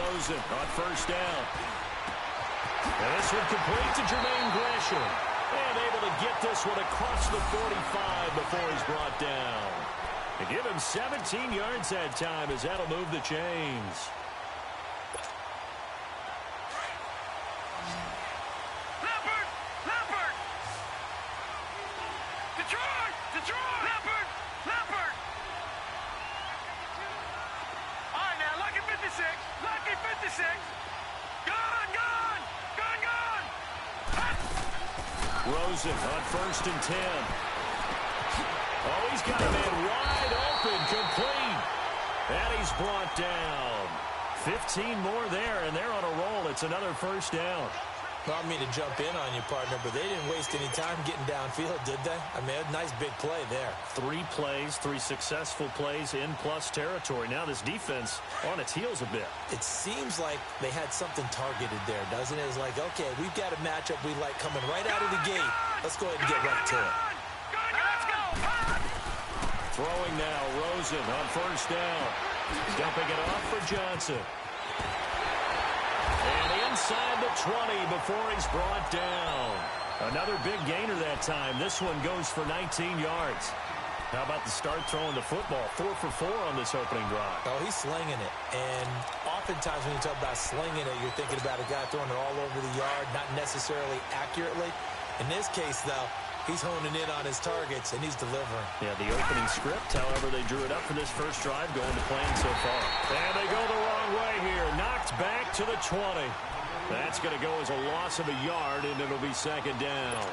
Rosen on first down. And this one complete to Jermaine Gresham. And able to get this one across the 45 before he's brought down. They give him 17 yards that time as that'll move the chains. Rosen on first and 10. Oh, he's got a man wide open, complete. And he's brought down. 15 more there, and they're on a roll. It's another first down. Well, I don't mean to jump in on you, partner, but they didn't waste any time getting downfield, did they? I mean, a nice big play there. 3 plays, 3 successful plays in plus territory. Now this defense on its heels a bit. It seems like they had something targeted there, doesn't it? It's like, okay, we've got a matchup we like coming right out of the gate. Let's go ahead and get right to it. Throwing now, Rosen on first down. Dumping it off for Johnson. And inside the 20 before he's brought down. Another big gainer that time. This one goes for 19 yards. How about the start throwing the football? 4 for 4 on this opening drive. Oh, he's slinging it. And oftentimes when you talk about slinging it, you're thinking about a guy throwing it all over the yard, not necessarily accurately. In this case, though, he's honing in on his targets, and he's delivering. Yeah, the opening script, however, they drew it up for this first drive, going to plan so far. And they go the wrong way here. Knocked back to the 20. That's going to go as a loss of a yard, and it'll be second down.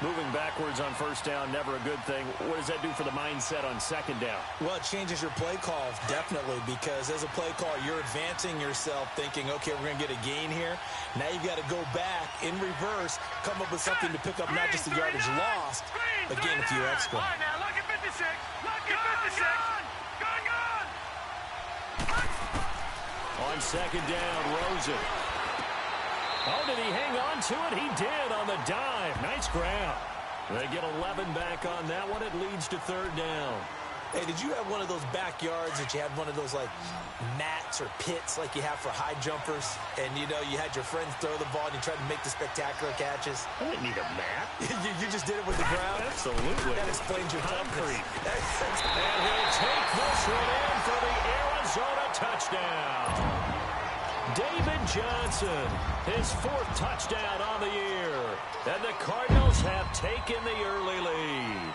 Moving backwards on first down, never a good thing. What does that do for the mindset on second down? Well, it changes your play call, definitely, because as a play call, you're advancing yourself thinking, okay, we're going to get a gain here. Now you've got to go back in reverse, come up with something to pick up not just the yardage lost, but gain a few extra. Now look at 56. Look at 56. On second down, Rosen. Oh, did he hang on to it? He did on the dive. Nice ground. They get 11 back on that one. It leads to third down. Hey, did you have one of those backyards that you had one of those, like, mats or pits like you have for high jumpers? And, you know, you had your friends throw the ball and you tried to make the spectacular catches? I didn't need a mat. you just did it with the ground? Absolutely. That explains your concrete. toughness. And he'll take this one in for the Arizona touchdown. David Johnson, his 4th touchdown on the year. And the Cardinals have taken the early lead.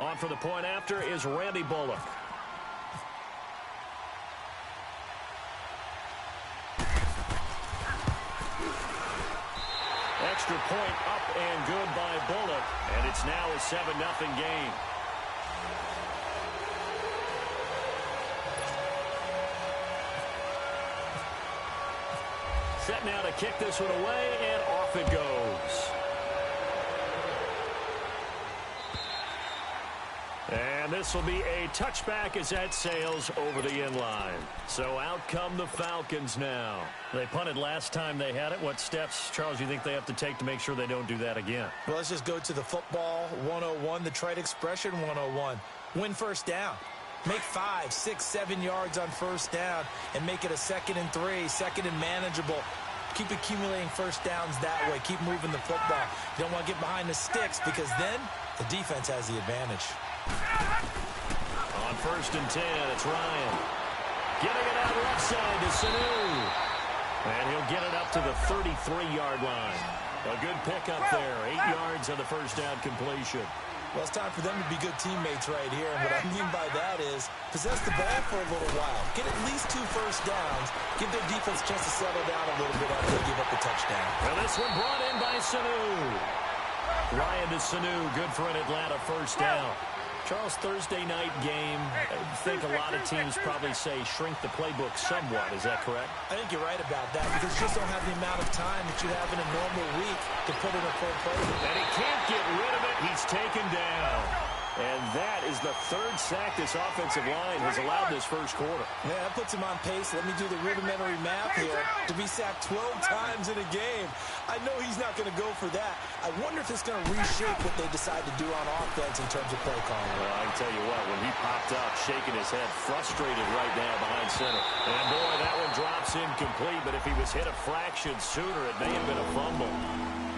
On for the point after is Randy Bullock. Extra point up and good by Bullock. And it's now a 7-0 game. Set now to kick this one away, and off it goes. And this will be a touchback as that sails over the inline. So out come the Falcons now. They punted last time they had it. What steps, Charles, you think they have to take to make sure they don't do that again? Well, let's just go to the football 101, the trite expression 101. Win first down. Make 5, 6, 7 yards on first down and make it a 2nd and 3, 2nd and manageable. Keep accumulating first downs that way. Keep moving the football. You don't want to get behind the sticks because then the defense has the advantage. On first and 10, it's Ryan. Getting it out left side to Sanu. And he'll get it up to the 33-yard line. A good pickup there. 8 yards on the first down completion. Well, it's time for them to be good teammates right here. And what I mean by that is possess the ball for a little while. Get at least 2 first downs. Give their defense a chance to settle down a little bit after they give up the touchdown. And this one brought in by Sanu. Ryan to Sanu. Good for an Atlanta first down. Charles, Thursday night game, I think a lot of teams probably say shrink the playbook somewhat. Is that correct? I think you're right about that because you just don't have the amount of time that you have in a normal week to put in a full playbook. And he can't get rid of it. He's taken down. And that is the 3rd sack this offensive line has allowed this first quarter. Yeah, that puts him on pace. Let me do the rudimentary math here to be sacked 12 times in a game. I know he's not going to go for that. I wonder if it's going to reshape what they decide to do on offense in terms of play calling. Well, I can tell you what, when he popped up, shaking his head, frustrated right now behind center. And, boy, that one drops incomplete, but if he was hit a fraction sooner, it may have been a fumble.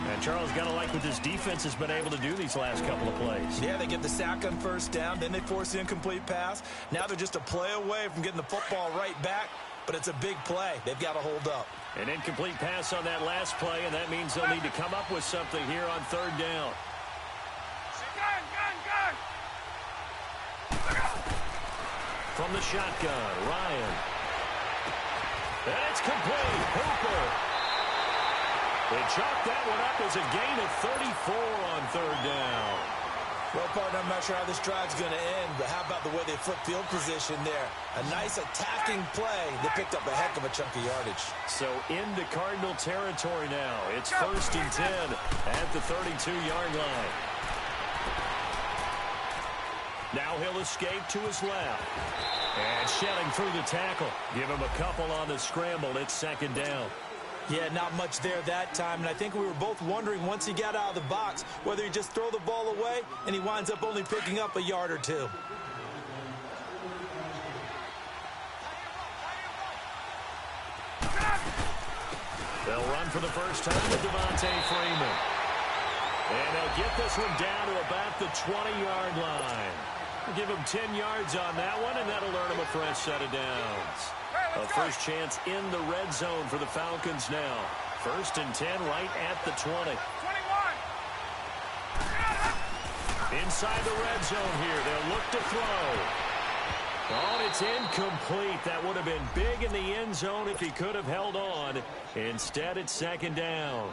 And Charles, got to like what this defense has been able to do these last couple of plays. Yeah, they get the sack on first down, then they force the incomplete pass. Now they're just a play away from getting the football right back, but it's a big play. They've got to hold up. An incomplete pass on that last play, and that means they'll need to come up with something here on third down. From the shotgun, Ryan. And it's complete. Hooper. They chalk that one up as a gain of 34 on third down. Well, partner, I'm not sure how this drive's going to end, but how about the way they flip field position there? A nice attacking play. They picked up a heck of a chunk of yardage. So into Cardinal territory now. It's 1st and 10 at the 32-yard line. Now he'll escape to his left. And shedding through the tackle. Give him a couple on the scramble. It's 2nd down. Yeah, not much there that time, and I think we were both wondering once he got out of the box whether he'd just throw the ball away, and he winds up only picking up a yard or two. They'll run for the first time with Devontae Freeman. And they'll get this one down to about the 20-yard line. We'll give him 10 yards on that one, and that'll earn him a fresh set of downs. A first chance in the red zone for the Falcons now. 1st and 10 right at the 20. 21. Inside the red zone here. They'll look to throw. Oh, it's incomplete. That would have been big in the end zone if he could have held on. Instead, it's 2nd down.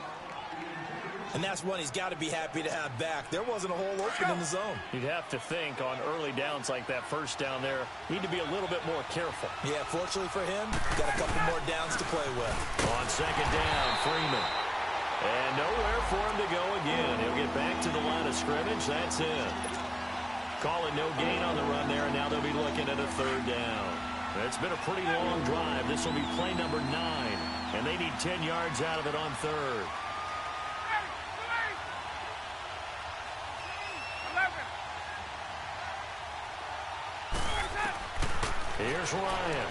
And that's one he's got to be happy to have back. There wasn't a hole open in the zone. You'd have to think on early downs like that first down there, need to be a little bit more careful. Yeah, fortunately for him, got a couple more downs to play with. On 2nd down, Freeman. And nowhere for him to go again. He'll get back to the line of scrimmage. That's it. Call it no gain on the run there, and now they'll be looking at a 3rd down. It's been a pretty long drive. This will be play number 9, and they need 10 yards out of it on 3rd. Here's Ryan.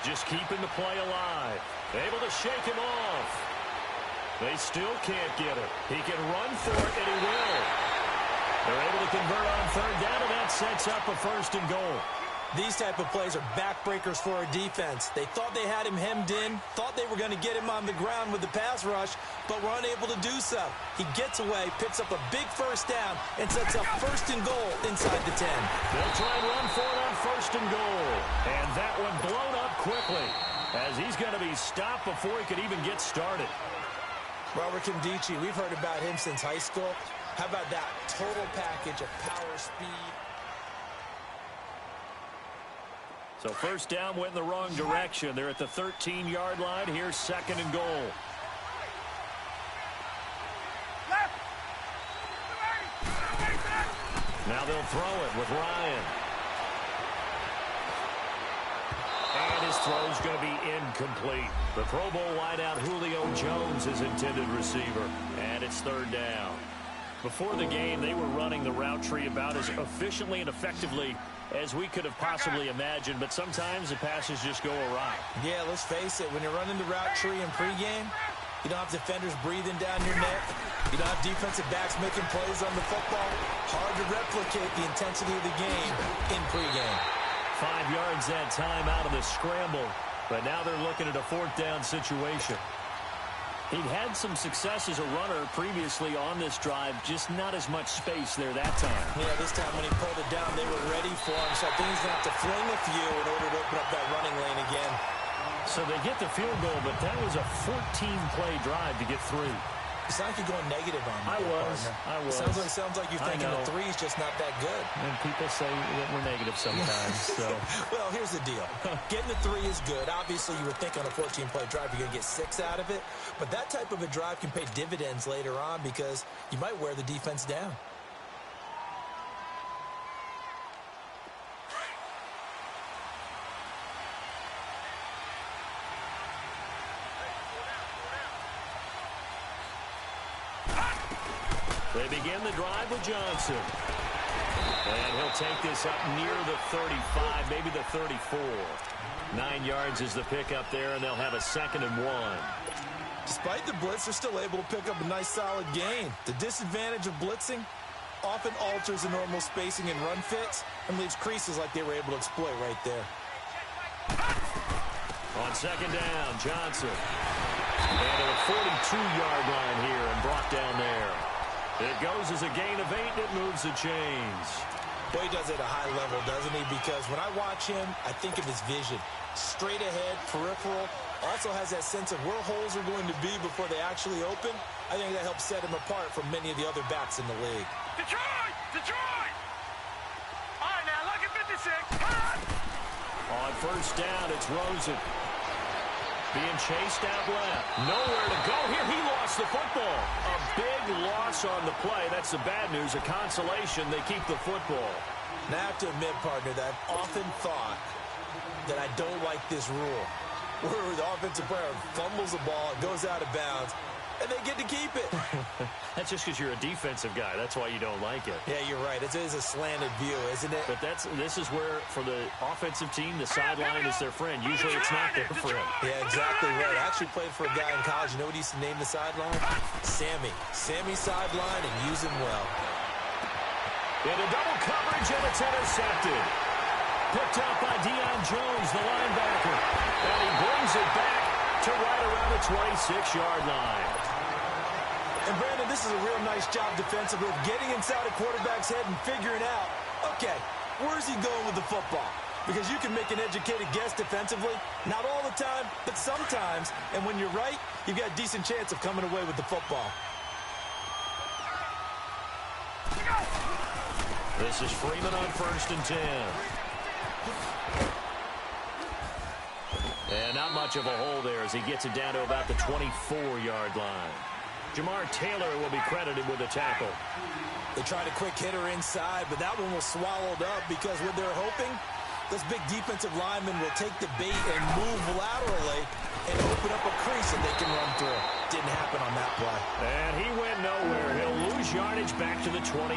Just keeping the play alive. Able to shake him off. They still can't get it. He can run for it, and he will. They're able to convert on 3rd down, and that sets up a 1st and goal. These type of plays are backbreakers for a defense. They thought they had him hemmed in, thought they were going to get him on the ground with the pass rush, but were unable to do so. He gets away, picks up a big 1st down, and sets up 1st and goal inside the 10. They'll try and run for it on 1st and goal. And that one blown up quickly as he's going to be stopped before he could even get started. Robert Kindici, we've heard about him since high school. How about that total package of power, speed? So 1st down went in the wrong direction. They're at the 13-yard line. Here's 2nd and goal. Now they'll throw it with Ryan. And his throw's going to be incomplete. The Pro Bowl wideout Julio Jones is intended receiver. And it's 3rd down. Before the game, they were running the route tree about as efficiently and effectively as we could have possibly imagined, but sometimes the passes just go awry. Yeah, let's face it, when you're running the route tree in pregame, you don't have defenders breathing down your neck. You don't have defensive backs making plays on the football. Hard to replicate the intensity of the game in pregame. 5 yards that time out of the scramble, but now they're looking at a 4th down situation. He'd had some success as a runner previously on this drive, just not as much space there that time. Yeah, this time when he pulled it down, they were ready for him. So I think he's going to have to fling a few in order to open up that running lane again. So they get the field goal, but that was a 14-play drive to get 3. You sound like you're going negative on me. I was. Sounds like you're thinking the 3's just not that good. And people say that we're negative sometimes. So. Well, here's the deal. Getting the 3 is good. Obviously, you would think on a 14-play drive you're going to get 6 out of it. But that type of a drive can pay dividends later on because you might wear the defense down. They begin the drive with Johnson. And he'll take this up near the 35, maybe the 34. 9 yards is the pickup there, and they'll have a 2nd and 1. Despite the blitz, they're still able to pick up a nice solid gain. The disadvantage of blitzing often alters the normal spacing and run fits and leaves creases like they were able to exploit right there. On 2nd down, Johnson. And at a 42-yard line here and brought down there. It goes as a gain of 8, and it moves the chains. Boy, he does it at a high level, doesn't he? Because when I watch him, I think of his vision. Straight ahead, peripheral. Also has that sense of where holes are going to be before they actually open. I think that helps set him apart from many of the other backs in the league. Detroit! Detroit! All right, now, look at 56. On 1st down, it's Rosen. Being chased out left. Nowhere to go here. He lost the football. A big loss on the play. That's the bad news. A consolation. They keep the football. Now, I have to admit, partner, that I've often thought that I don't like this rule, where the offensive player fumbles the ball, it goes out of bounds, and they get to keep it. That's just because you're a defensive guy. That's why you don't like it. Yeah, you're right. It is a slanted view, isn't it? But this is where, for the offensive team, the sideline is their friend. Usually it's not there for him. Yeah, exactly right. I actually played for a guy in college. You know what he used to name the sideline? Sammy. Sammy sideline, and use him well. Into double coverage, and it's intercepted. Picked up by Deion Jones, the linebacker. And he brings it back to right around the 26-yard line. And, Brandon, this is a real nice job defensively of getting inside a quarterback's head and figuring out, okay, where's he going with the football? Because you can make an educated guess defensively. Not all the time, but sometimes. And when you're right, you've got a decent chance of coming away with the football. This is Freeman on 1st and 10. And not much of a hole there as he gets it down to about the 24-yard line. Jamar Taylor will be credited with a tackle. They tried a quick hitter inside, but that one was swallowed up because what they're hoping, those big defensive linemen will take the bait and move laterally and open up a crease that they can run through. Didn't happen on that play. And he went nowhere. He'll lose yardage back to the 29.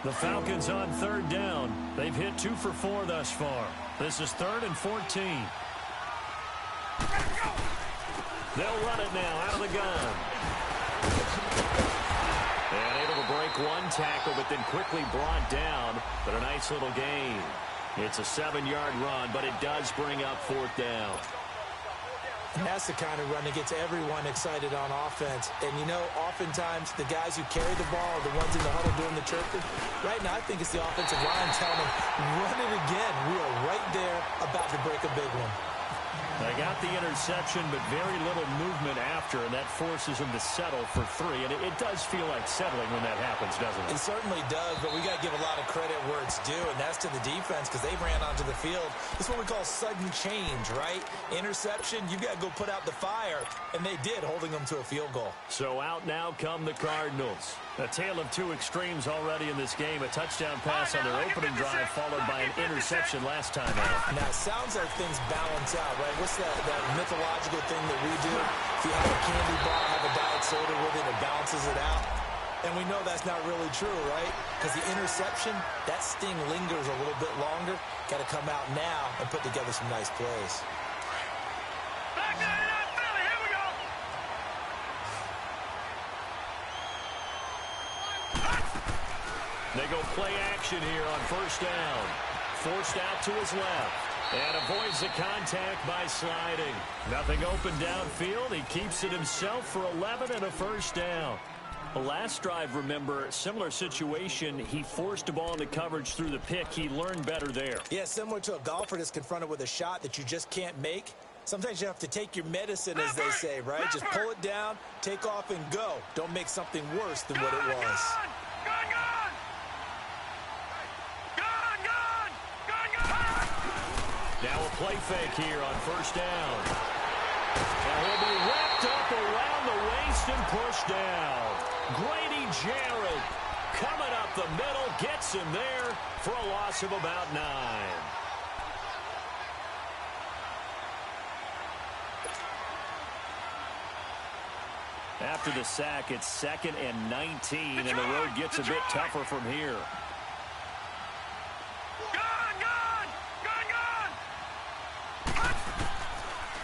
The Falcons on 3rd down. They've hit 2 for 4 thus far. This is 3rd and 14. They'll run it now out of the gun. And able to break one tackle, but then quickly brought down. But a nice little gain. It's a 7-yard run, but it does bring up 4th down. And that's the kind of run that gets everyone excited on offense. And, you know, oftentimes the guys who carry the ball are the ones in the huddle doing the chirping. Right now, I think it's the offensive line telling them, run it again. We are right there about to break a big one. They got the interception, but very little movement after, and that forces them to settle for 3. And it does feel like settling when that happens, doesn't it? It certainly does, but we got to give a lot of credit where it's due, and that's to the defense because they ran onto the field. It's what we call sudden change, right? Interception, you got to go put out the fire, and they did, holding them to a field goal. So out now come the Cardinals. A tale of 2 extremes already in this game. A touchdown pass on their opening drive followed by an interception last time out. Now, it sounds like things balance out, right? What's that mythological thing that we do? If you have a candy bar, have a diet soda with it, it balances it out. And we know that's not really true, right? Because the interception, that sting lingers a little bit longer. Got to come out now and put together some nice plays. Back there, Philly, here we go. They go play action here on 1st down. Forced out to his left. And avoids the contact by sliding. Nothing open downfield. He keeps it himself for 11 and a 1st down. The last drive, remember, similar situation. He forced a ball into coverage through the pick. He learned better there. Yeah, similar to a golfer that's confronted with a shot that you just can't make. Sometimes you have to take your medicine, as they say, right? Just pull it down, take off, and go. Don't make something worse than what it was. Now a play fake here on 1st down. And he'll be wrapped up around the waist and pushed down. Grady Jarrett coming up the middle, gets him there for a loss of about 9. After the sack, it's 2nd and 19, and the road gets a bit tougher from here.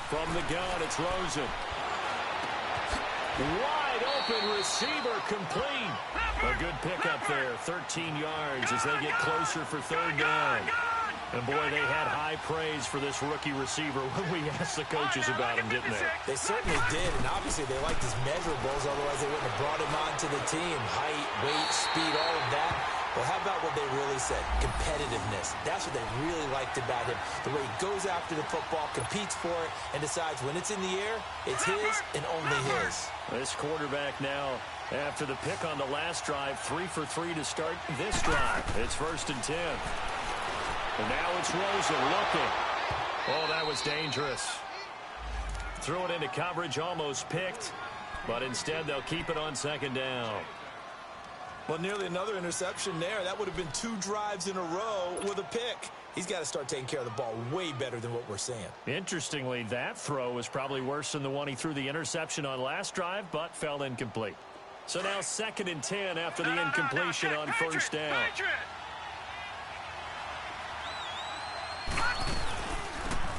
From the gun, it's Rosen. Wide open receiver complete. A good pickup there, 13 yards as they get closer for 3rd down. And boy, they had high praise for this rookie receiver when we asked the coaches about him, didn't they? They certainly did, and obviously they liked his measurables, otherwise they wouldn't have brought him onto the team. Height, weight, speed, all of that. Well, how about what they really said? Competitiveness. That's what they really liked about him. The way he goes after the football, competes for it, and decides when it's in the air, it's his and only his. This quarterback now, after the pick on the last drive, 3 for 3 to start this drive. It's 1st and 10. And now it's Rosen looking. Oh, that was dangerous. Threw it into coverage, almost picked, but instead they'll keep it on 2nd down. Well, nearly another interception there. That would have been 2 drives in a row with a pick. He's got to start taking care of the ball way better than what we're seeing. Interestingly, that throw was probably worse than the one he threw the interception on last drive, but fell incomplete. So now 2nd and 10 after the incompletion on 1st down.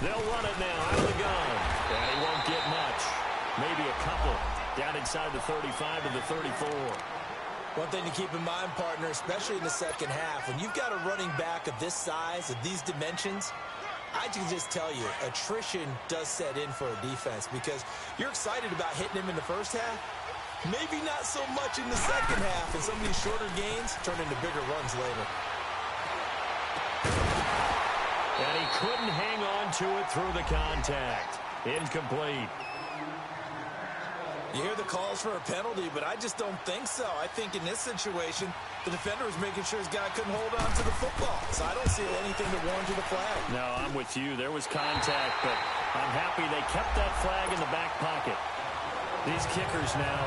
They'll run it now out of the gun. And he won't get much. Maybe a couple. Down inside the 35 to the 34. One thing to keep in mind, partner, especially in the second half, when you've got a running back of this size, of these dimensions, I can just tell you, attrition does set in for a defense because you're excited about hitting him in the first half. Maybe not so much in the second half, and some of these shorter gains turn into bigger runs later. And he couldn't hang on to it through the contact. Incomplete. You hear the calls for a penalty, but I just don't think so. I think in this situation, the defender was making sure his guy couldn't hold on to the football. So I don't see anything to warrant the flag. No, I'm with you. There was contact, but I'm happy they kept that flag in the back pocket. These kickers now,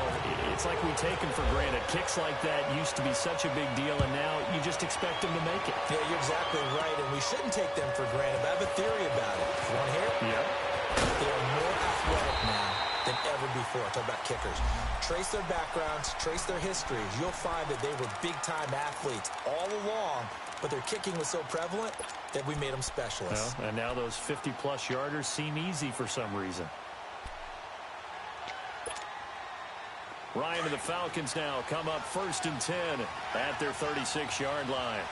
it's like we take them for granted. Kicks like that used to be such a big deal, and now you just expect them to make it. Yeah, you're exactly right, and we shouldn't take them for granted. But I have a theory about it. You want to hear it? Yep. They are more athletic now than ever before. Talk about kickers. Trace their backgrounds, trace their histories. You'll find that they were big-time athletes all along, but their kicking was so prevalent that we made them specialists. Well, and now those 50-plus yarders seem easy for some reason. Ryan and the Falcons now come up 1st and 10 at their 36-yard line.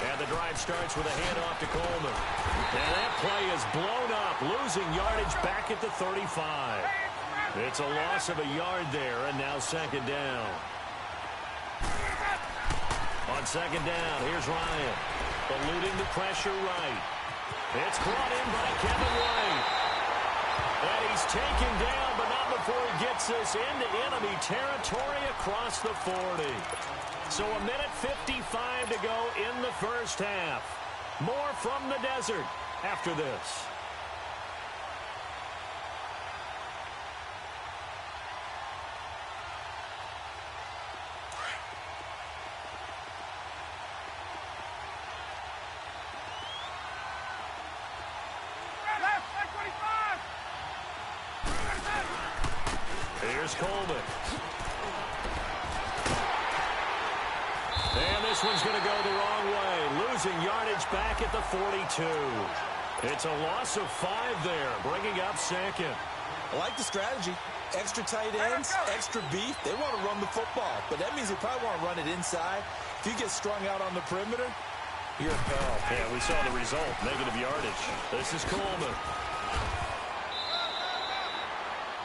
And the drive starts with a handoff to Coleman. And that play is blown up, losing yardage back at the 35. It's a loss of a yard there, and now 2nd down. On 2nd down, here's Ryan. Eluding the pressure right. It's brought in by Kevin White. And he's taken down, but not before he gets this into enemy territory across the 40. So a minute 55 to go in the first half. More from the desert after this. Here's Coleman. And this one's going to go the wrong way. Losing yardage back at the 42. It's a loss of 5 there, bringing up 2nd. I like the strategy. Extra tight ends, extra beef. They want to run the football, but that means they probably want to run it inside. If you get strung out on the perimeter, you're in peril. Yeah, we saw the result, negative yardage. This is Coleman.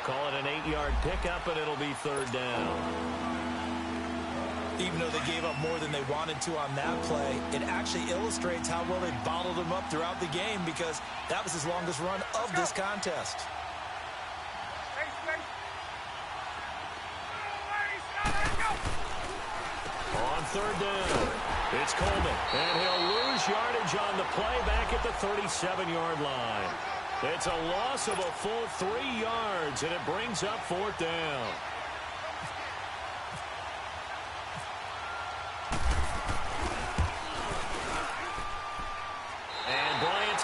Call it an 8-yard pickup, and it'll be 3rd down. Even though they gave up more than they wanted to on that play, it actually illustrates how well they bottled him up throughout the game because that was his longest run of this contest. On 3rd down, it's Coleman, and he'll lose yardage on the play back at the 37-yard line. It's a loss of a full 3 yards, and it brings up 4th down. And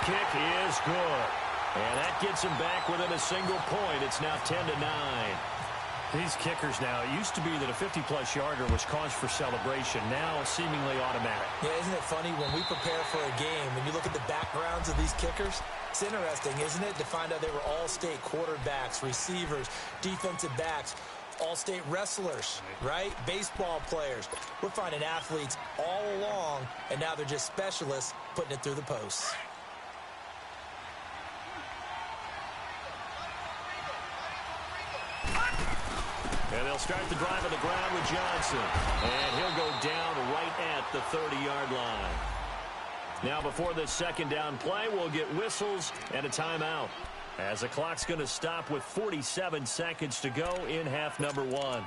kick is good. And that gets him back within a single point. It's now 10-9. These kickers now, it used to be that a 50-plus yarder was cause for celebration. Now seemingly automatic. Yeah, isn't it funny when we prepare for a game, when you look at the backgrounds of these kickers? It's interesting, isn't it, to find out they were all-state quarterbacks, receivers, defensive backs, all-state wrestlers, right? Baseball players. We're finding athletes all along, and now they're just specialists putting it through the posts. And they'll start the drive on the ground with Johnson. And he'll go down right at the 30-yard line. Now, before this second down play, we'll get whistles and a timeout, as the clock's going to stop with 47 seconds to go in half number one.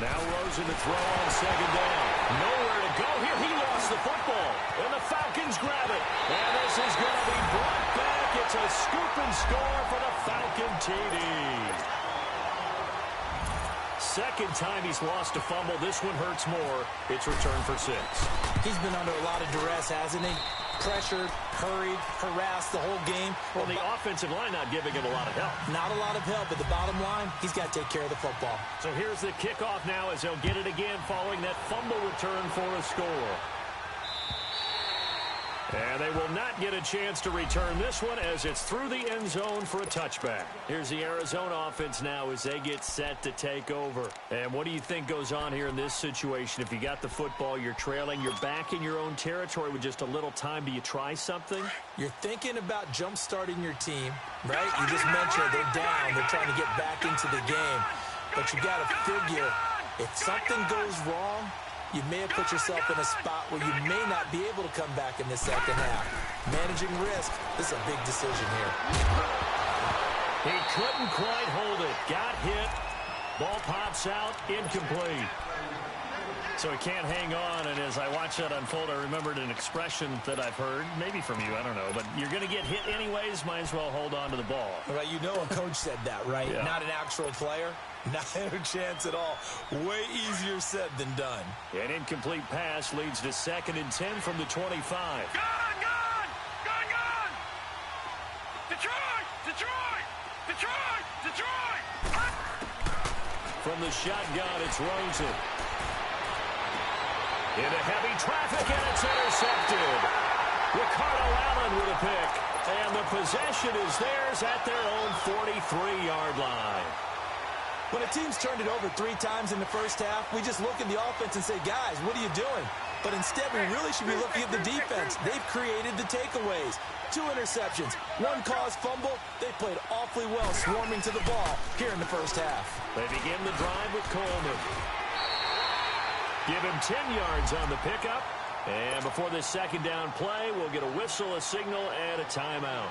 Now Rosen to throw on second down. Nowhere to go here. He lost the football. And the Falcons grab it. And this is going to be brought back. It's a scoop and score for the Falcon TD. Second time he's lost a fumble. This one hurts more. It's returned for 6. He's been under a lot of duress, hasn't he? Pressured, hurried, harassed the whole game. Well, the offensive line not giving him a lot of help. Not a lot of help, but the bottom line, he's got to take care of the football. So here's the kickoff now as they'll get it again following that fumble return for a score. And they will not get a chance to return this one as it's through the end zone for a touchback. Here's the Arizona offense now as they get set to take over. And what do you think goes on here in this situation? If you got the football, you're trailing, you're back in your own territory with just a little time. Do you try something? You're thinking about jump-starting your team, right? You just mentioned they're down. They're trying to get back into the game. But you got to figure, if something goes wrong, you may have put yourself in a spot where you may not be able to come back in the second half. Managing risk, this is a big decision here. He couldn't quite hold it. Got hit. Ball pops out. Incomplete. So he can't hang on, and as I watch that unfold, I remembered an expression that I've heard, maybe from you, I don't know, but you're going to get hit anyways, might as well hold on to the ball. Well, you know a coach said that, right? Yeah. Not an actual player. Not a chance at all. Way easier said than done. An incomplete pass leads to 2nd and 10 from the 25. Gone! Detroit! Detroit! Detroit! Detroit! From the shotgun, it's Rosen. Into heavy traffic, and it's intercepted. Ricardo Allen with a pick. And the possession is theirs at their own 43-yard line. When a team's turned it over 3 times in the first half, we just look at the offense and say, guys, what are you doing? But instead, we really should be looking at the defense. They've created the takeaways. 2 interceptions, 1 caused fumble. They played awfully well swarming to the ball here in the first half. They begin the drive with Coleman. Give him 10 yards on the pickup. And before this second down play, we'll get a whistle, a signal, and a timeout,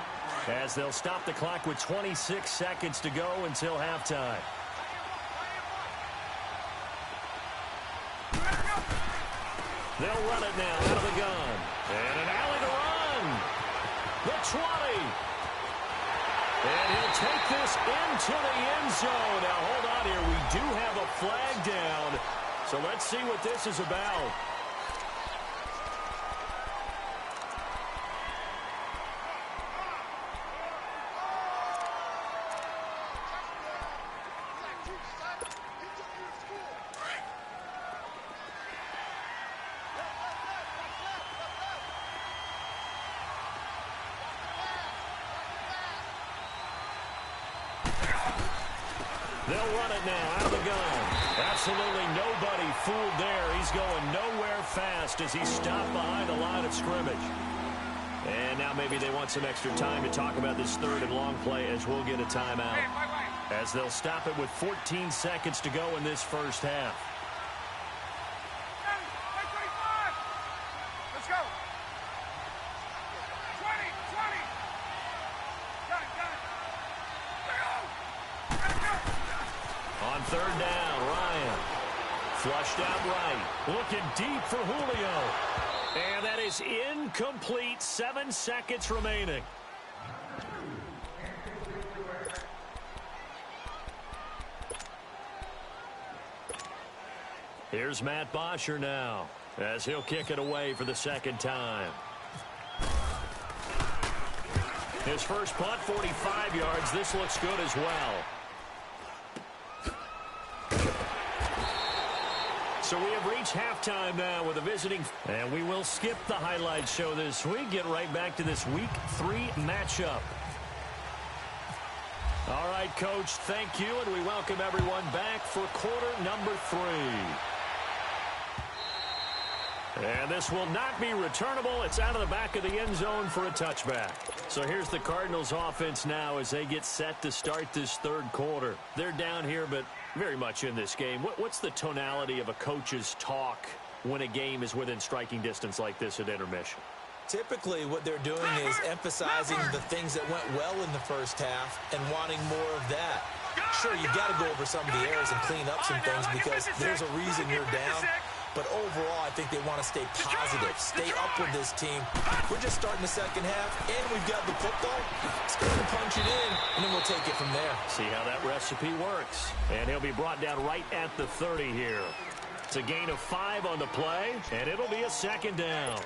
as they'll stop the clock with 26 seconds to go until halftime. They'll run it now out of the gun. And an alley to run. The 20. And he'll take this into the end zone. Now, hold on here. We do have a flag down. So let's see what this is about. They'll run it now out of the gun. Absolutely nobody fooled there. He's going nowhere fast as he's stopped behind the line of scrimmage. And now maybe they want some extra time to talk about this 3rd and long play as we'll get a timeout. As they'll stop it with 14 seconds to go in this first half. Let's go. 20. Got it. On 3rd down, Ryan Flushed out right. Looking deep for Julio. And that is incomplete. 7 seconds remaining. Here's Matt Bosher now, as he'll kick it away for the second time. His first punt, 45 yards. This looks good as well. So we have reached halftime now with a visiting. And we will skip the highlights show this week. Get right back to this Week 3 matchup. All right, Coach, thank you, and we welcome everyone back for quarter number 3. And this will not be returnable. It's out of the back of the end zone for a touchback. So here's the Cardinals offense now as they get set to start this third quarter. They're down here, but very much in this game. What's the tonality of a coach's talk when a game is within striking distance like this at intermission? Typically, what they're doing is emphasizing the things that went well in the first half and wanting more of that. Sure, you got to go over some of the errors and clean up some things because there's a reason you're down. But overall, I think they want to stay positive, stay up with this team. We're just starting the second half, and we've got the football. Let's go and punch it in, and then we'll take it from there. See how that recipe works. And he'll be brought down right at the 30 here. It's a gain of 5 on the play, and it'll be a second down.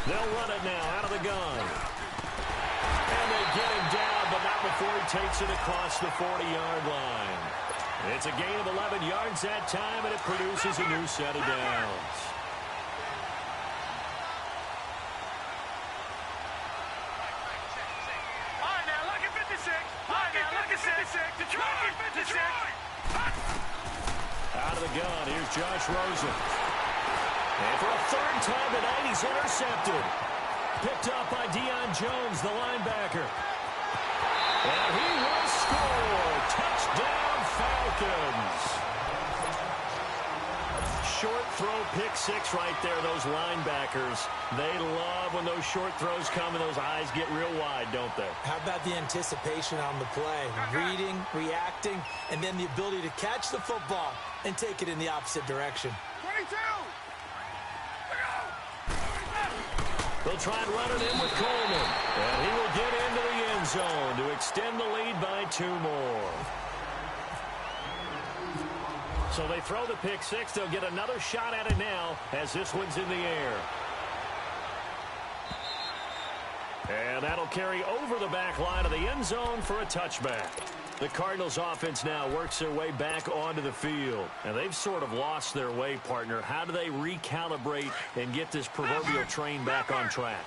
They'll run it now out of the gun. And they get him down, but not before he takes it across the 40-yard line. It's a gain of 11 yards that time, and it produces a new set of downs. All right, now, look at 56. All right, now, look at 56. Detroit, 56. Out of the gun, here's Josh Rosen. And for a third time tonight, he's intercepted. Picked up by Deion Jones, the linebacker. And he will score. Touchdown, Falcons. Short throw, pick 6 right there, those linebackers. They love when those short throws come and those eyes get real wide, don't they? How about the anticipation on the play? Reading, reacting, and then the ability to catch the football and take it in the opposite direction. 22. They'll try and run it in with Coleman. And he will get into the end zone to extend the lead by 2 more. So they throw the pick 6. They'll get another shot at it now as this one's in the air. And that'll carry over the back line of the end zone for a touchback. The Cardinals offense now works their way back onto the field. And they've sort of lost their way, partner. How do they recalibrate and get this proverbial train back on track?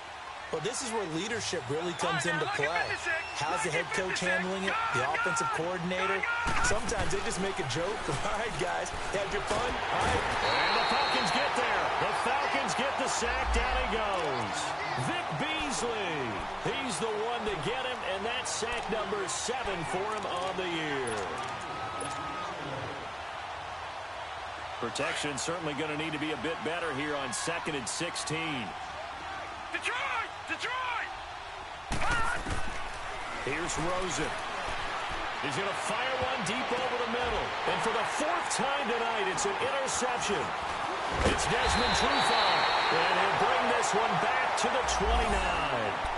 Well, this is where leadership really comes into play. How's the head coach handling it? The offensive coordinator? Sometimes they just make a joke. All right, guys, had your fun? All right. And the Falcons get there. The Falcons get the sack. Down he goes. Vic Beasley. He's the one to get him, and that's sack number 7 for him on the year. Protection certainly going to need to be a bit better here on 2nd and 16. Detroit! Detroit! Here's Rosen. He's going to fire one deep over the middle. And for the 4th time tonight, it's an interception. It's Desmond Trufant. And he'll bring this one back to the 29.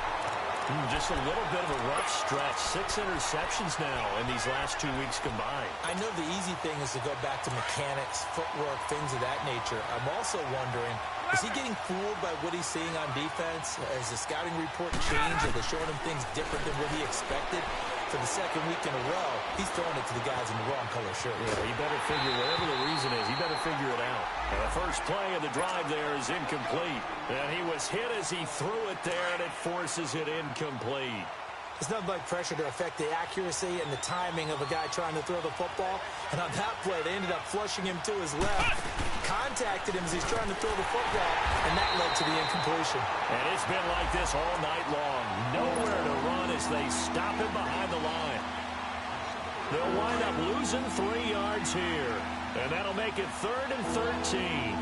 Just a little bit of a rough stretch. 6 interceptions now in these last 2 weeks combined. I know the easy thing is to go back to mechanics, footwork, things of that nature. I'm also wondering, is he getting fooled by what he's seeing on defense? Has the scouting report changed? Are they showing him things different than what he expected? For the 2nd week in a row, he's throwing it to the guys in the wrong color shirt. Yeah, he better figure, whatever the reason is, he better figure it out. And the first play of the drive there is incomplete. And he was hit as he threw it there, and it forces it incomplete. It's nothing like pressure to affect the accuracy and the timing of a guy trying to throw the football. And on that play, they ended up flushing him to his left. Contacted him as he's trying to throw the football, and that led to the incompletion. And it's been like this all night long. Nowhere to run as they stop him behind the line. They'll wind up losing 3 yards here. And that'll make it 3rd and 13.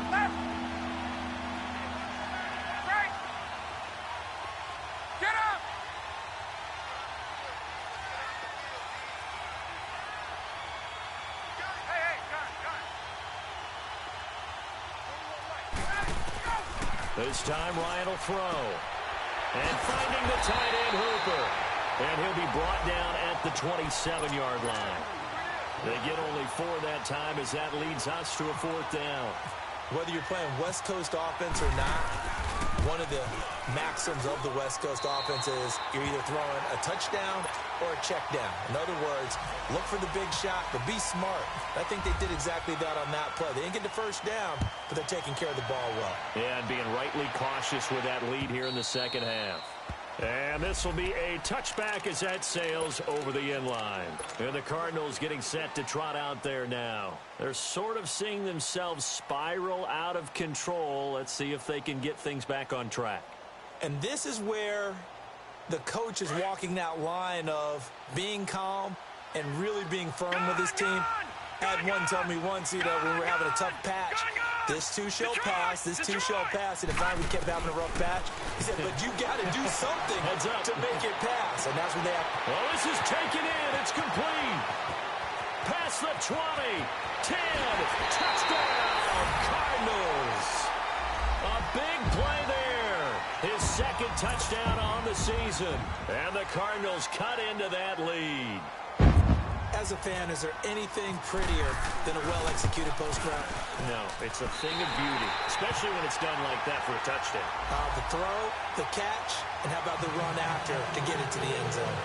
This time Ryan will throw. And finding the tight end Hooper. And he'll be brought down at the 27-yard line. They get only 4 that time as that leads us to a 4th down. Whether you're playing West Coast offense or not, one of the maxims of the West Coast offense is you're either throwing a touchdown or a check down. In other words, look for the big shot, but be smart. I think they did exactly that on that play. They didn't get the first down, but they're taking care of the ball well. Yeah, and being rightly cautious with that lead here in the second half. And this will be a touchback as that sails over the end line. And the Cardinals getting set to trot out there now. They're sort of seeing themselves spiral out of control. Let's see if they can get things back on track. And this is where the coach is walking that line of being calm and really being firm with his team. Had one tell me once, when we were having a tough patch, this too shall pass, this too shall pass. And if I would kept having a rough patch, he said, but you got to do something to make it pass. And that's what they have. Well, this is taken in. It's complete. Past the 20, 10, touchdown, Cardinals. A big play there. His second touchdown on the season. And the Cardinals cut into that lead. As a fan, is there anything prettier than a well-executed post route? No, it's a thing of beauty, especially when it's done like that for a touchdown. The throw, the catch, and how about the run after to get into the end zone?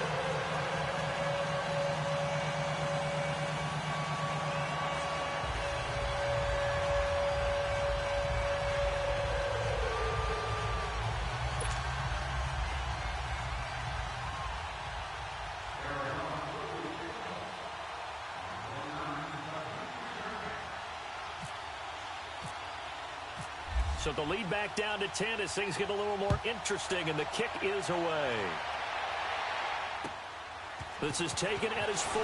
So the lead back down to 10 as things get a little more interesting, and the kick is away. This is taken at his 4.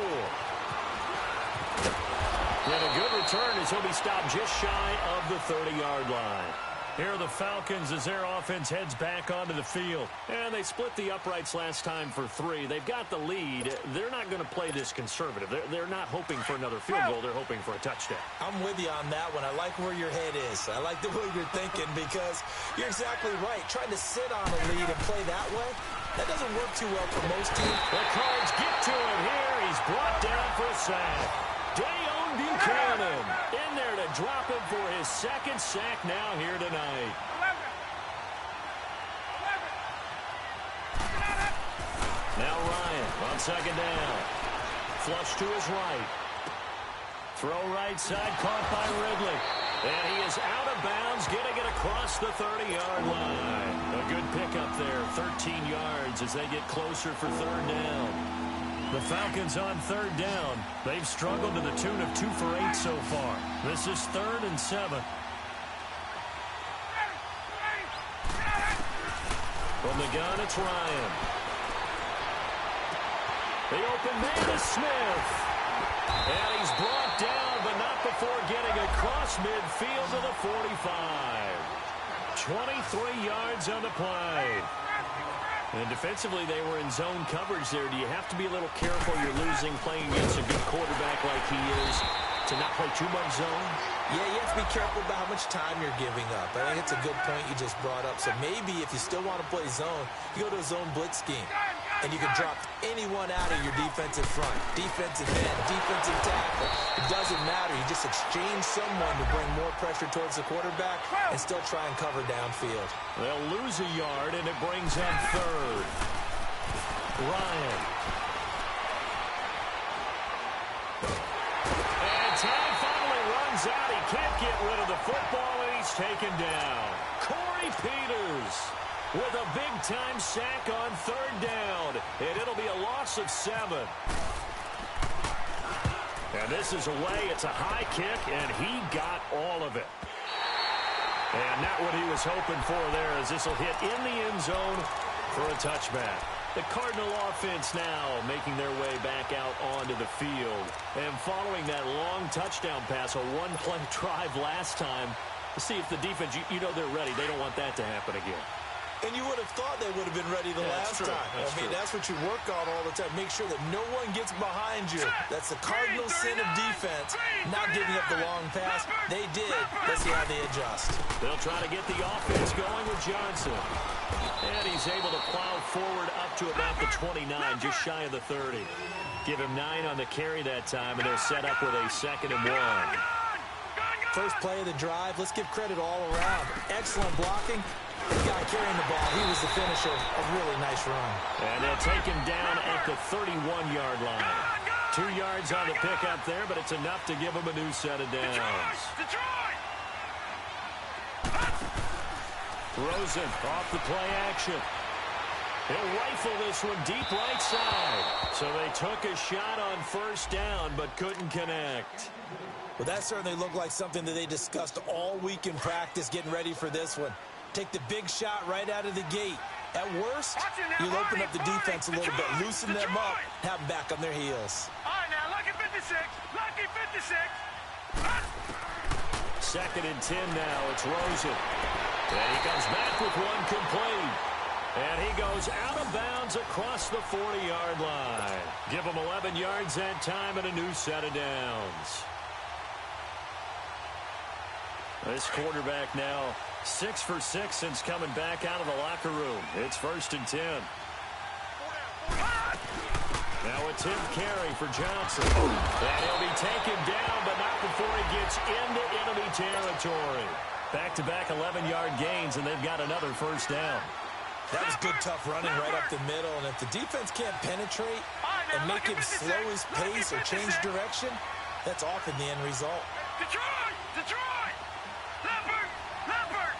And a good return as he'll be stopped just shy of the 30-yard line. Here are the Falcons as their offense heads back onto the field. And they split the uprights last time for 3. They've got the lead. They're not going to play this conservative. They're not hoping for another field goal. They're hoping for a touchdown. I'm with you on that one. I like where your head is. I like the way you're thinking because you're exactly right. Trying to sit on a lead and play that way, that doesn't work too well for most teams. The Cards get to him here. He's brought down for a sack. Dayon Buchanan in there to drop him for his second sack now here tonight. Now Ryan on second down. Flush to his right. Throw right side, caught by Ridley. And he is out of bounds, getting it across the 30-yard line. A good pickup there, 13 yards as they get closer for third down. The Falcons on third down. They've struggled to the tune of 2 for 8 so far. This is 3rd and 7. From the gun, it's Ryan. The open man is Smith. And he's brought down, but not before getting across midfield to the 45. 23 yards on the play. And defensively, they were in zone coverage there. Do you have to be a little careful? You're losing playing against a good quarterback like he is to not play too much zone? Yeah, you have to be careful about how much time you're giving up. I think it's a good point you just brought up. So maybe if you still want to play zone, you go to a zone blitz scheme. And you can drop anyone out of your defensive front. Defensive end, defensive tackle. It doesn't matter. You just exchange someone to bring more pressure towards the quarterback and still try and cover downfield. They'll lose a yard, and it brings on third. Ryan. And time finally runs out. He can't get rid of the football, and he's taken down. Corey Peters with a big-time sack on third down. And it'll be a loss of 7. And this is away. It's a high kick, and he got all of it. And not what he was hoping for there as this will hit in the end zone for a touchback. The Cardinal offense now making their way back out onto the field. And following that long touchdown pass, a one-play drive last time, to see if the defense, you know they're ready. They don't want that to happen again. And you would have thought they would have been ready the last time. That's what you work on all the time. Make sure that no one gets behind you. That's the cardinal sin of defense, not giving up the long pass. They did. Let's see how they adjust. They'll try to get the offense going with Johnson. And he's able to plow forward up to about the 29, just shy of the 30. Give him 9 on the carry that time, and they're set up with a 2nd and 1. First play of the drive, let's give credit all around. Excellent blocking. The guy carrying the ball, he was the finisher. A really nice run. And they'll take him down at the 31-yard line. 2 yards on the pickup there, but it's enough to give him a new set of downs. Rosen off the play action. He'll rifle this one deep right side. So they took a shot on first down, but couldn't connect. Well, that certainly looked like something that they discussed all week in practice, getting ready for this one. Take the big shot right out of the gate. At worst, you'll open up the defense a little bit, loosen them up, have them back on their heels. All right, now, lucky 56. Lucky 56. 2nd and 10 now. It's Rosen. And he comes back with one complete. And he goes out of bounds across the 40-yard line. Give him 11 yards that time and a new set of downs. This quarterback now 6 for 6 since coming back out of the locker room. It's 1st and 10. Now a 10th carry for Johnson. And he'll be taken down, but not before he gets into enemy territory. Back-to-back 11-yard gains, and they've got another first down. That was good, tough running right up the middle. And if the defense can't penetrate and make him slow his pace or change direction, that's often the end result. Detroit! Detroit! Leopard! Leopard!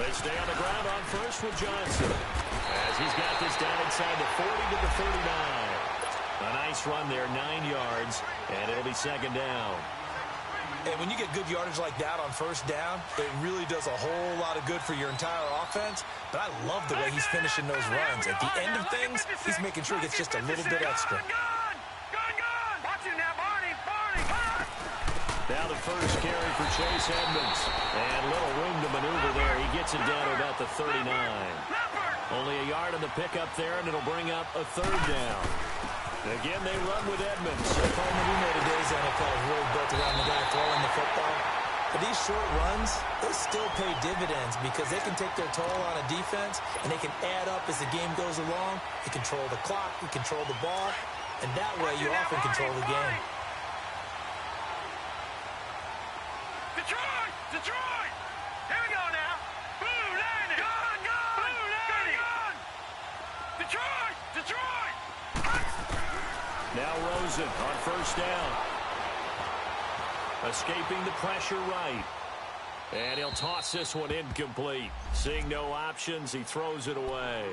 They stay on the ground on first with Johnson. As he's got this down inside the 40 to the 39. A nice run there, 9 yards, and it'll be 2nd down. And when you get good yardage like that on first down, it really does a whole lot of good for your entire offense. But I love the way he's finishing those runs. At the end of things, he's making sure he gets just a little bit extra. Now the first carry for Chase Edmonds. And little room to maneuver there. He gets it down to about the 39. Only a yard on the pickup there, and it'll bring up a 3rd down. Again, they run with Edmonds. Coleman, we know today's NFL is really built around the guy throwing the football. But these short runs, they still pay dividends because they can take their toll on a defense, and they can add up as the game goes along. You control the clock, you control the ball, and that way you often control the game. Detroit! Detroit! Here we go now. Blue landing! Gun! Gun! Blue landing! Gun! Detroit! Detroit! Now Rosen on first down. Escaping the pressure right. And he'll toss this one incomplete. Seeing no options, he throws it away.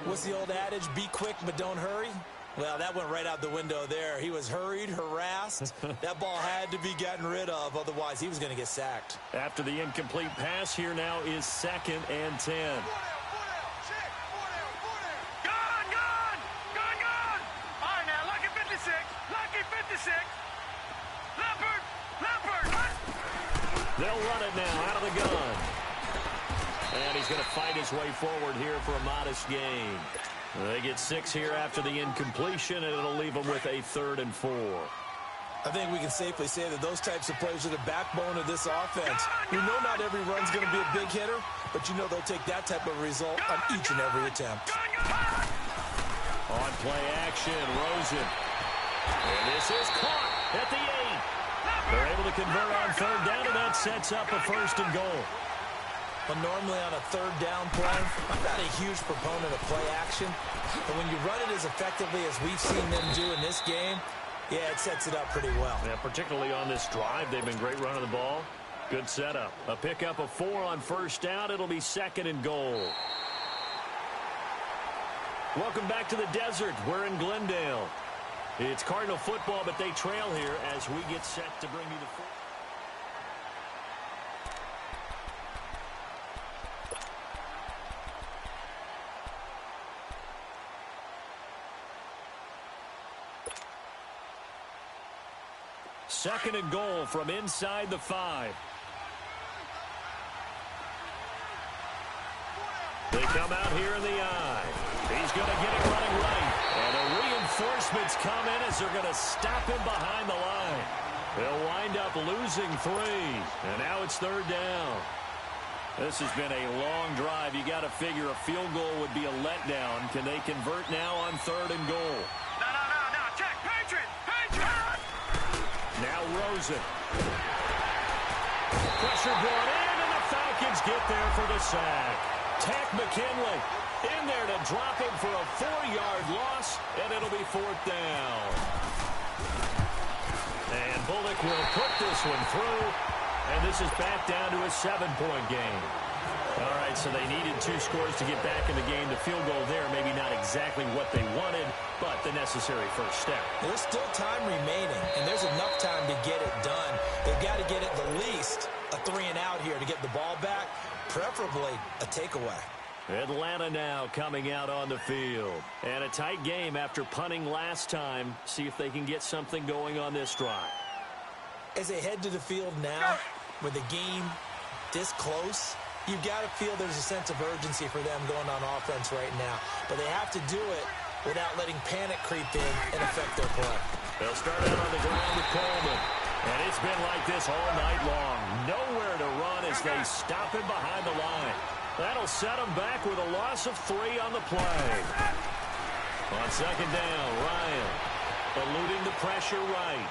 What's the old adage? Be quick, but don't hurry. Well, that went right out the window there. He was hurried, harassed. That ball had to be gotten rid of, otherwise he was going to get sacked. After the incomplete pass, here now is 2nd and 10. Leopard! Leopard! They'll run it now out of the gun. And he's going to fight his way forward here for a modest gain. They get 6 here after the incompletion, and it'll leave them with a 3rd and 4. I think we can safely say that those types of plays are the backbone of this offense. We know not every run's going to be a big hitter, but you know they'll take that type of result on each and every attempt. On play action, Rosen. And this is caught at the 8. They're able to convert on 3rd down, and that sets up a 1st and goal. Well, normally on a 3rd down play, I'm not a huge proponent of play action, but when you run it as effectively as we've seen them do in this game, yeah, it sets it up pretty well. Yeah, particularly on this drive, they've been great running the ball. Good setup. A pickup of 4 on first down. It'll be 2nd and goal. Welcome back to the desert. We're in Glendale. It's Cardinal football, but they trail here as we get set to bring you the fourth. Second and goal from inside the 5. come out here in the I. He's going to get it running right. And the reinforcements come in as they're going to stop him behind the line. They'll wind up losing 3. And now it's 3rd down. This has been a long drive. You got to figure a field goal would be a letdown. Can they convert now on 3rd and goal? No. Check. Patriot. Now Rosen. Pressure brought in, and the Falcons get there for the sack. Tack McKinley in there to drop him for a 4-yard loss, and it'll be 4th down. And Bullock will put this one through, and this is back down to a 7-point game. All right, so they needed 2 scores to get back in the game. The field goal there, maybe not exactly what they wanted, but the necessary first step. There's still time remaining, and there's enough time to get it done. They've got to get at the least a 3-and-out here to get the ball back, preferably a takeaway. Atlanta now coming out on the field. And a tight game after punting last time. See if they can get something going on this drive. As they head to the field now, with the game this close, you've got to feel there's a sense of urgency for them going on offense right now. But they have to do it without letting panic creep in and affect their play. They'll start out on the ground with Coleman. And it's been like this all night long. Nowhere to run as they stop him behind the line. That'll set him back with a loss of 3 on the play. On 2nd down, Ryan eluding the pressure right.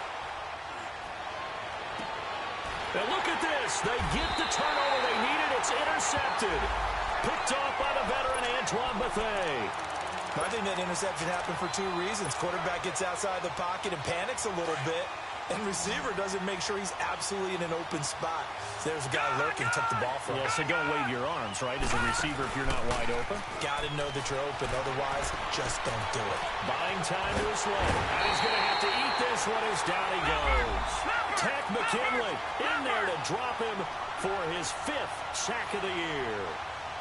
And look at this. They get the turnover they needed. It's intercepted. Picked off by the veteran Antoine Bethea. I think that interception happened for 2 reasons. Quarterback gets outside the pocket and panics a little bit. And receiver doesn't make sure he's absolutely in an open spot. So there's a guy lurking, took the ball from him. Yeah, so don't wave your arms, right, as a receiver if you're not wide open. Got to know that you're open. Otherwise, just don't do it. Buying time to his left. And he's going to have to eat this one as down he goes. Tack McKinley in there to drop him for his 5th sack of the year.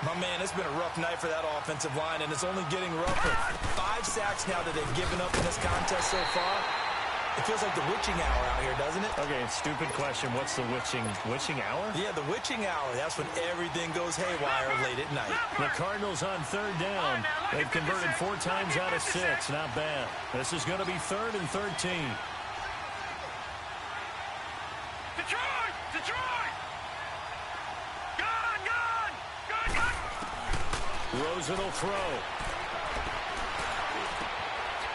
My man, it's been a rough night for that offensive line, and it's only getting rougher. 5 sacks now that they've given up in this contest so far. It feels like the witching hour out here, doesn't it? Okay, stupid question. What's the witching hour? Yeah, the witching hour. That's when everything goes haywire late at night. The Cardinals on 3rd down. They've converted 4 times out of 6. Not bad. This is going to be 3rd and 13. Detroit! Gun! Rosen will throw.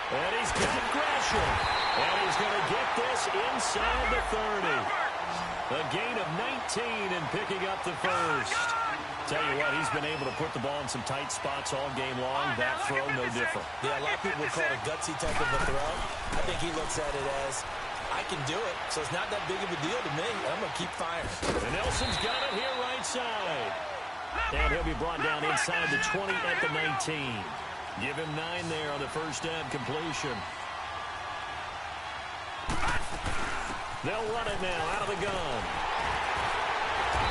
And he's got Gresham. And he's going to get this inside the 30. A gain of 19 and picking up the first. Tell you what, he's been able to put the ball in some tight spots all game long. That throw, no different. Yeah, a lot of people would call it a gutsy type of a throw. I think he looks at it as, I can do it, so it's not that big of a deal to me. I'm going to keep firing. And Nelson's got it here right side. And he'll be brought down inside the 20 at the 19. Give him 9 there on the first down completion. They'll run it now out of the gun.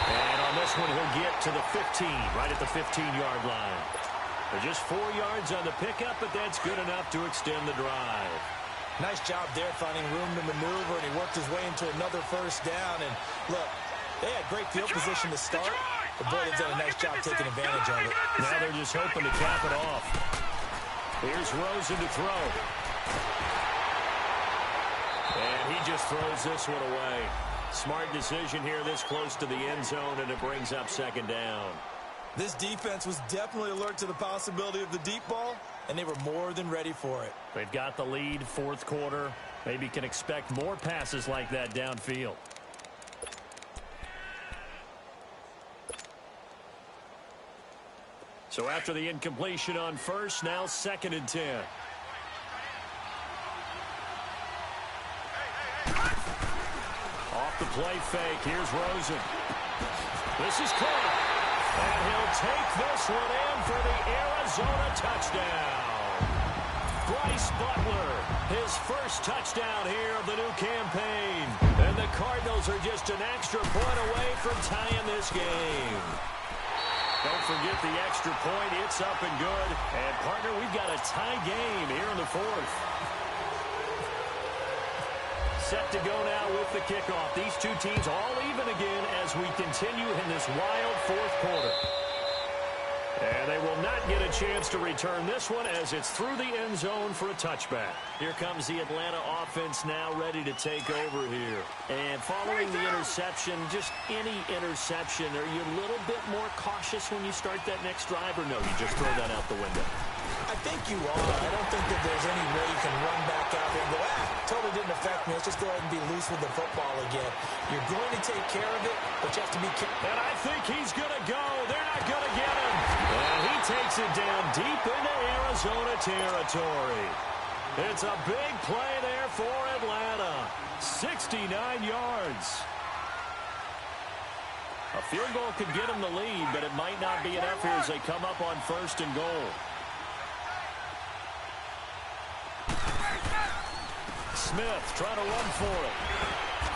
And on this one, he'll get to the 15, right at the 15-yard line. They're just 4 yards on the pickup, but that's good enough to extend the drive. Nice job there finding room to maneuver, and he worked his way into another first down. And look, they had great field position to start, but boy, they've done a nice job taking advantage of it. Now they're just hoping to cap it off. Here's Rosen to throw. And he just throws this one away. Smart decision here this close to the end zone, and it brings up 2nd down. This defense was definitely alert to the possibility of the deep ball, and they were more than ready for it. They've got the lead, 4th quarter. Maybe can expect more passes like that downfield. So after the incompletion on first, now 2nd and 10. Off the play fake, here's Rosen. This is caught. And he'll take this one in for the Arizona touchdown. Bryce Butler, his first touchdown here of the new campaign. And the Cardinals are just an extra point away from tying this game. Don't forget the extra point. It's up and good. And, partner, we've got a tie game here in the 4th. Set to go now with the kickoff. These two teams all even again as we continue in this wild 4th quarter. And they will not get a chance to return this one as it's through the end zone for a touchback. Here comes the Atlanta offense now ready to take over here. And following the interception, just any interception, are you a little bit more cautious when you start that next drive, or no, you just throw that out the window? I think you are. I don't think that there's any way you can run back out there and go, totally didn't affect me. Let's just go ahead and be loose with the football again. You're going to take care of it, but you have to be careful. And I think he's going to go. They're not going to get him. And he takes it down deep into Arizona territory. It's a big play there for Atlanta. 69 yards. A field goal could get him the lead, but it might not be enough here as they come up on 1st and goal. Smith trying to run for it.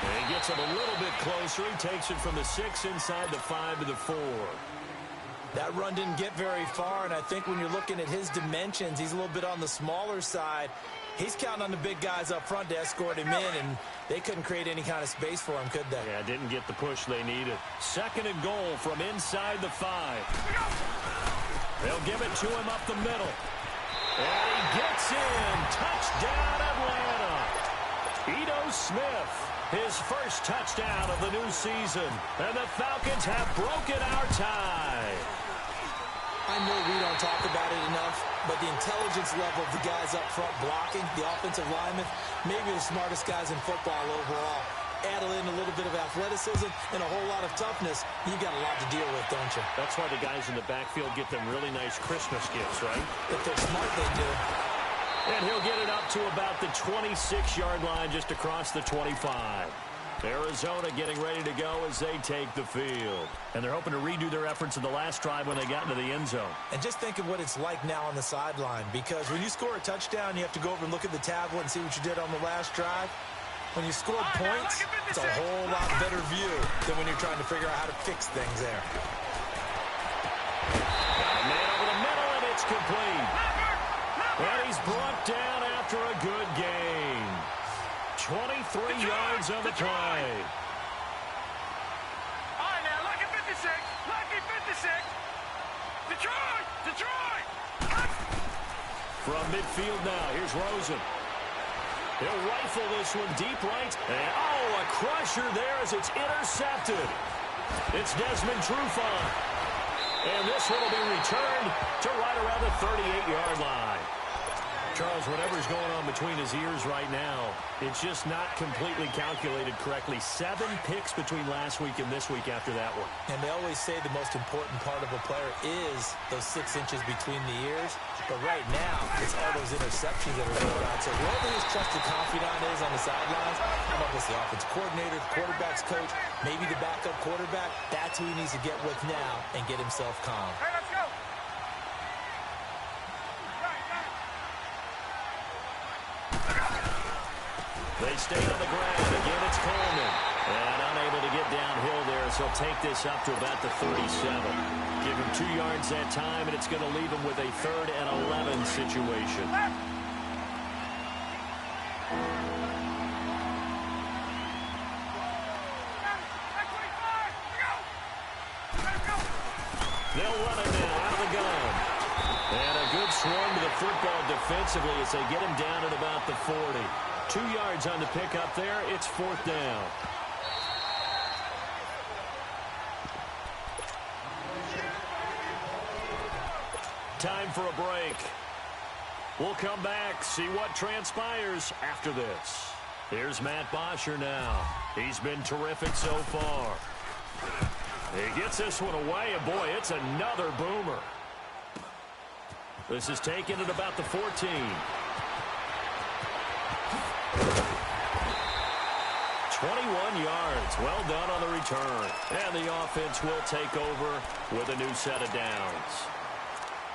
And he gets him a little bit closer. He takes it from the 6 inside the 5 to the 4. That run didn't get very far, and I think when you're looking at his dimensions, he's a little bit on the smaller side. He's counting on the big guys up front to escort him in, and they couldn't create any kind of space for him, could they? Yeah, didn't get the push they needed. 2nd and goal from inside the 5. They'll give it to him up the middle. And he gets in. Touchdown, Atlanta. Ito Smith, his first touchdown of the new season. And the Falcons have broken our tie. I know we don't talk about it enough, but the intelligence level of the guys up front blocking, the offensive linemen, maybe the smartest guys in football overall. Add in a little bit of athleticism and a whole lot of toughness, you've got a lot to deal with, don't you? That's why the guys in the backfield get them really nice Christmas gifts, right? If they're smart, they do. And he'll get it up to about the 26-yard line just across the 25. Arizona getting ready to go as they take the field. And they're hoping to redo their efforts in the last drive when they got into the end zone. And just think of what it's like now on the sideline, because when you score a touchdown, you have to go over and look at the tablet and see what you did on the last drive. When you score points, it's a whole lot better view than when you're trying to figure out how to fix things there. Man over the middle, and it's complete. And he's brought down after a good gain. 23 yards on the play. All right, now, lucky 56. Lucky 56. Detroit! Detroit! From midfield now, here's Rosen. He'll rifle this one deep right. And, oh, a crusher there as it's intercepted. It's Desmond Trufant. And this one will be returned to right around the 38-yard line. Charles, whatever's going on between his ears right now, it's just not completely calculated correctly. 7 picks between last week and this week after that one. And they always say the most important part of a player is those 6 inches between the ears. But right now, it's all those interceptions that are going on. So whoever his trusted confidant is on the sidelines, how about this, the offensive coordinator, the quarterback's coach, maybe the backup quarterback, that's who he needs to get with now and get himself calm. Hey, let's go! They stay on the ground. Again, it's Coleman. And unable to get downhill there, so he'll take this up to about the 37. Give him 2 yards that time, and it's going to leave him with a 3rd and 11 situation. They'll run it now out of the gun. And a good swarm to the football defensively as they get him down at about the 40. 2 yards on the pickup there. It's 4th down. Time for a break. We'll come back, see what transpires after this. Here's Matt Bosher now. He's been terrific so far. He gets this one away, and boy, it's another boomer. This is taken at about the 14. 21 yards. Well done on the return. And the offense will take over with a new set of downs.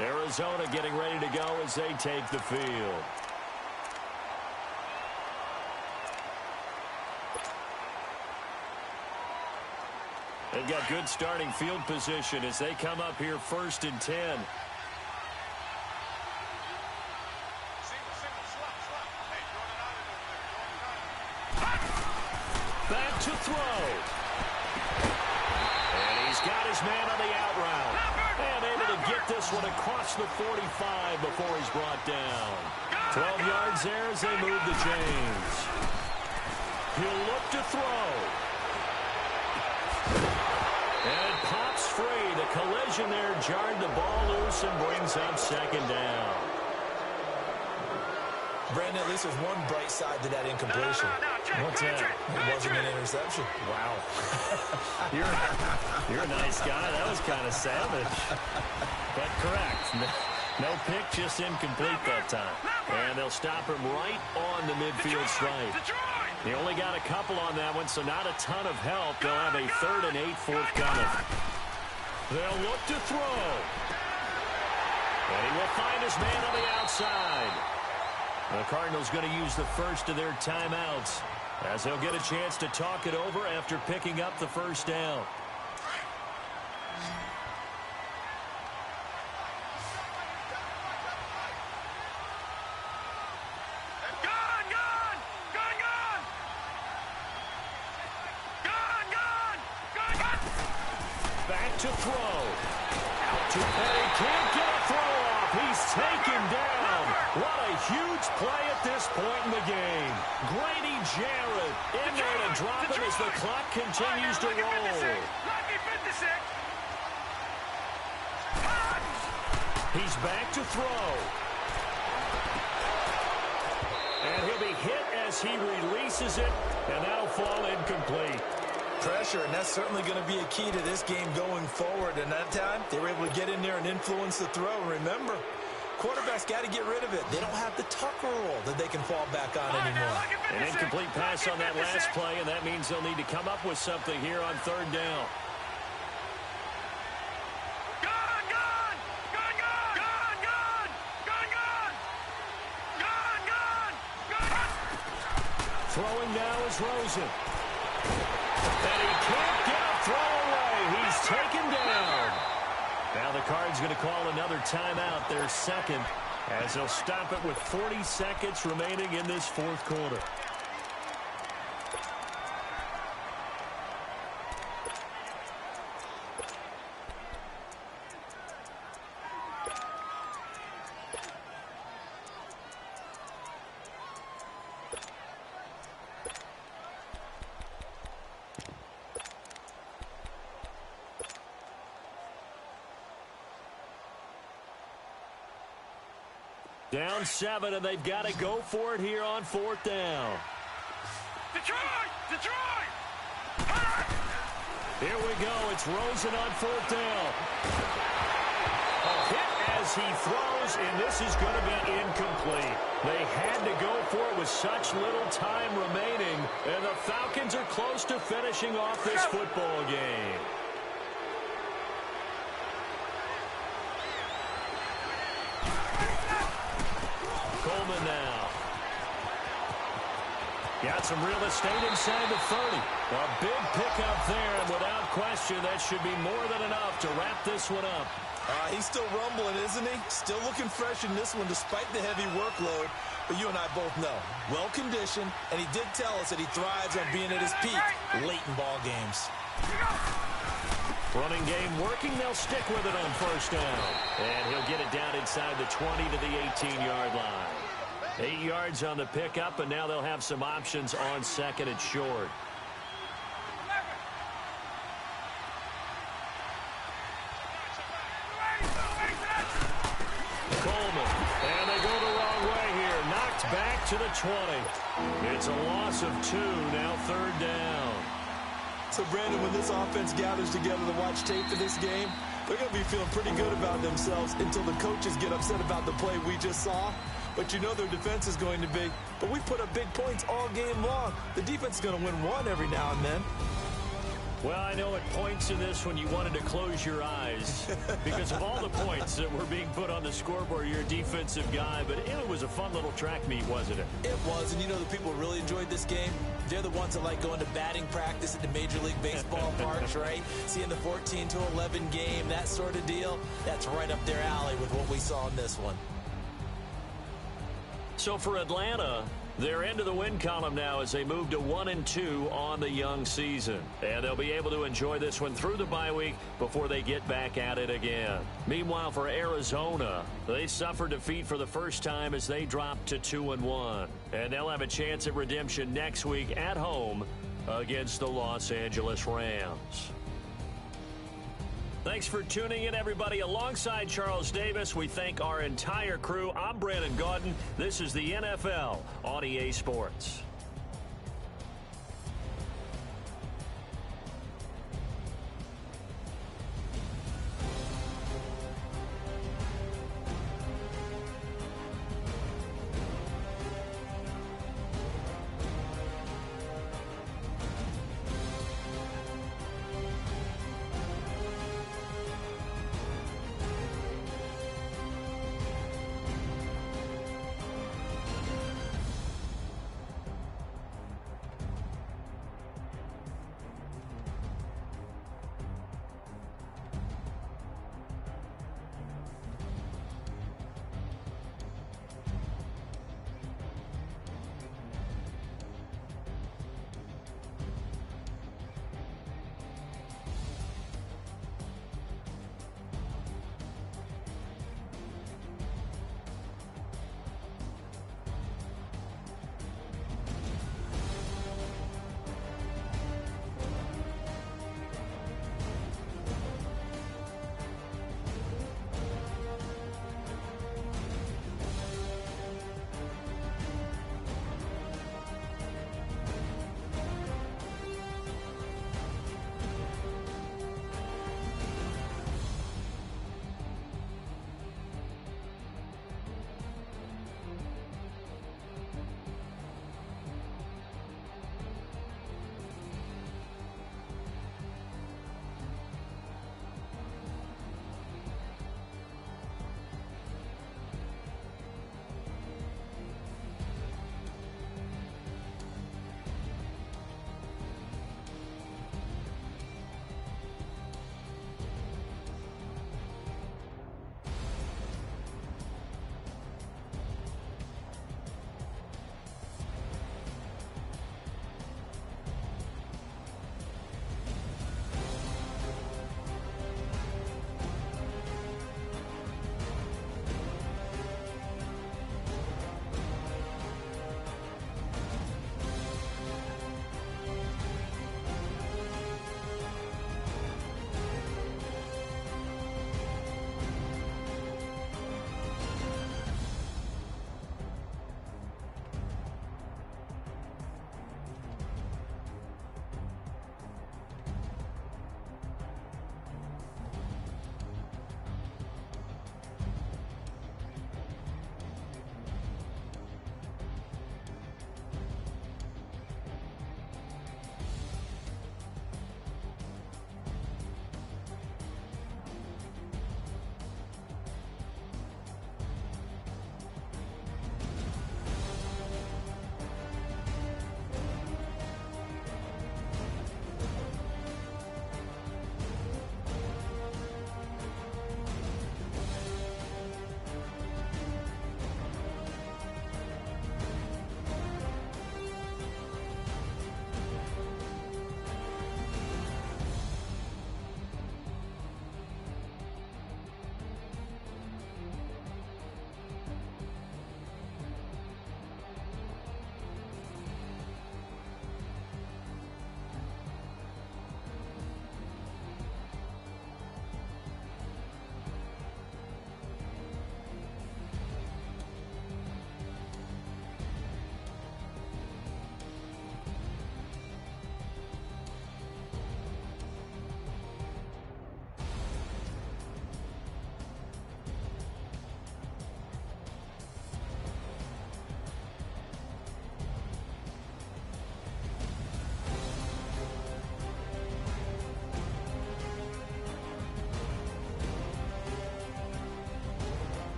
Arizona getting ready to go as they take the field. They've got good starting field position as they come up here 1st and 10. Back to throw. And he's got his man on the out route. And able to get this one across the 45 before he's brought down. 12 yards there as they move the chains. He'll look to throw. And it pops free. The collision there jarred the ball loose and brings up second down. Brandon, at least there's one bright side to that incompletion. What's that? It wasn't an interception. Wow. You're a nice guy. That was kind of savage. But correct. No pick, just incomplete that time. And they'll stop him right on the midfield stripe. He only got a couple on that one, so not a ton of help. They'll have a 3rd and 8 forthcoming. They'll look to throw. And he will find his man on the outside. The Cardinals going to use the first of their timeouts as they'll get a chance to talk it over after picking up the first down. Back to throw. Out to Petty. Can't get a throw off. He's taken down. What a huge play at this point in the game. Grady Jarrett in there to drop it as the clock continues to roll. He's back to throw. And he'll be hit as he releases it, and that'll fall incomplete. Pressure, and that's certainly going to be a key to this game going forward. And that time, they were able to get in there and influence the throw. Remember, quarterbacks got to get rid of it. They don't have the Tucker rule that they can fall back on anymore. An incomplete pass on that last play, and that means they'll need to come up with something here on 3rd down. Throwing now is Rosen. And he can't get a throw away. He's taken down. Now the Cards going to call another timeout, their second, as they'll stop it with 40 seconds remaining in this 4th quarter. Down 7, and they've got to go for it here on 4th down. Detroit! Detroit! Here we go. It's Rosen on 4th down. A hit as he throws, and this is going to be incomplete. They had to go for it with such little time remaining, and the Falcons are close to finishing off this football game. Coleman now. Got some real estate inside the 30. A big pickup there, and without question, that should be more than enough to wrap this one up. He's still rumbling, isn't he? Still looking fresh in this one despite the heavy workload. But you and I both know, well-conditioned, and he did tell us that he thrives on being at his peak late in ball games. Running game working. They'll stick with it on 1st down. And he'll get it down inside the 20 to the 18-yard line. 8 yards on the pickup, and now they'll have some options on 2nd and short. Coleman, and they go the wrong way here. Knocked back to the 20. It's a loss of 2, now 3rd down. So, Brandon, when this offense gathers together to watch tape for this game, they're going to be feeling pretty good about themselves until the coaches get upset about the play we just saw. But you know their defense is going to be, but we put up big points all game long. The defense is going to win one every now and then. Well, I know at points in this when you wanted to close your eyes because of all the points that were being put on the scoreboard. You're a defensive guy, but it was a fun little track meet, wasn't it? It was, and you know the people who really enjoyed this game? They're the ones that like going to batting practice at the Major League Baseball parks, right? Seeing the 14-11 game, that sort of deal. That's right up their alley with what we saw in this one. So for Atlanta, they're into the win column now as they move to 1-2 on the young season. And they'll be able to enjoy this one through the bye week before they get back at it again. Meanwhile, for Arizona, they suffered defeat for the first time as they dropped to 2-1. And they'll have a chance at redemption next week at home against the Los Angeles Rams. Thanks for tuning in, everybody. Alongside Charles Davis, we thank our entire crew. I'm Brandon Gaudin. This is the NFL on EA Sports.